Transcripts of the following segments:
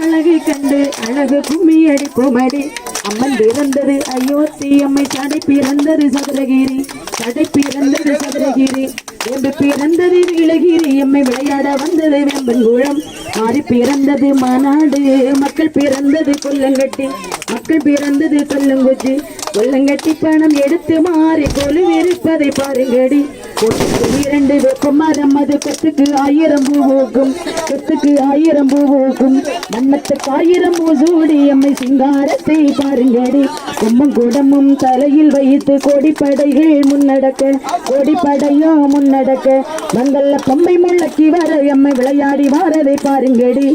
அழகை கண்டு அழகு கும்மி அடிப்போமடி. அம்மன் பிறந்தது அயோத்தி அம்மை, சடை பிறந்தது சதுரகிரி, சடை பிறந்தது சதுரகிரி, வேம்பு பிறந்தது நீலகிரி, எம்மை விளையாட வந்தது வேம்பன்குளம். மாறி பிறந்தது மாநாடு, மக்கள் பிறந்தது கொல்லங்கட்டி, மக்கள் பிறந்தது கொல்லங்குச்சி, கொல்லங்கட்டி பணம் எடுத்து மாறி கொலு இருப்பதை பாருங்கடி. கொத்துக்கு 2 வெப்பம் மரம், அது கொத்துக்கு 1000 பூ பூக்கும், கொத்துக்கு 1000 பூ பூக்கும், மன்னத்துக்கு 1000 பூ சூடி எம்மை சிங்காரத்தை பாருங்கடி. கும்பம் குடமும் தலையில் வைத்து கோடிப்படைகள் முன்னடக்க, கோடிப்படையோ முன்னடக்க, மங்கள பொம்மை முழக்கி வர எம்மை விளையாடி வாரதை பாருங்கடி.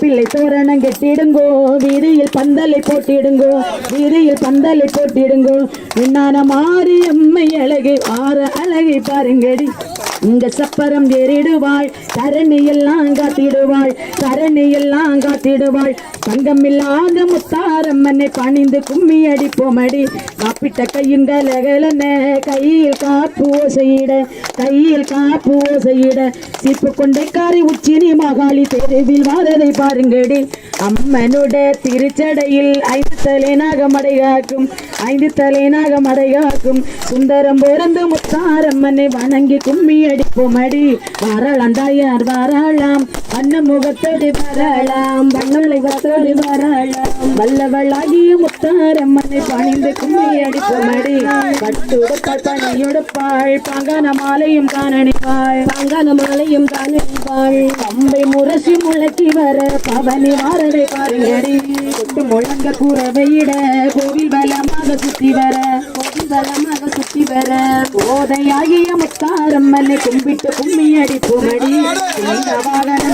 பிள்ளை தோரணம் கெட்டிடுங்கோ, வீதியில் பந்தலை போட்டிடுங்கோ, வீதியில் பந்தலை போட்டிடுங்கோ, விண்ணான மாறி எம்மை அழகை ஆற அழகை பாருங்கடி. இங்க சப்பரம் ஏறிடுவாள், தரணி எல்லாம் காத்திடுவாள், தரணி எல்லாம் காத்திடுவாள், தங்கமில்லாத முத்தாரம்மனை பணிந்து கும்மி அடிப்போமடி. காப்பிட்ட கையுங்கலகலன கையில் காப்பு ஓசையிட, கையில் காப்பு ஓசையிட, சீப்பு கொண்டைக்காரி உச்சினி மகாளி தெருவில் வாரதை பாருங்கடி. அம்மனோட திருச்சடையில் 5 தலை நாகமடை காக்கும், 5 தலை நாகமடை காக்கும், சுந்தரம் பிறந்து முத்தாரம்மனை வணங்கி கும்மி அடிப்போமடி. வாராளாம் தாயார் வாராளாம், அன்ன முகத்தோடு வாராளாம், வண்ணலை வத்தோடு வாராளாம், வல்லவளாகிய முத்தாரம்மனை பணிந்து கும்மி அடிப்போமடி. பட்டுடுப்பாள் பணியொடுப்பாள், பாங்கான மாலையும் காணணிவாள், பாங்கான மாலையும் காணணிவாள், அம்பை முரசி முழக்கி வர பவனி வாரதை பாருங்கடி. கொட்டு முழங்க கூறவையிட கோவில் பலமாக சுத்தி வர, கோவில் பலமாக சுத்தி வர, போதையாகிய முத்தாரம்மனை கும்பிட்டு கும்மி அடிப்போமடி. இந்த வாகனம்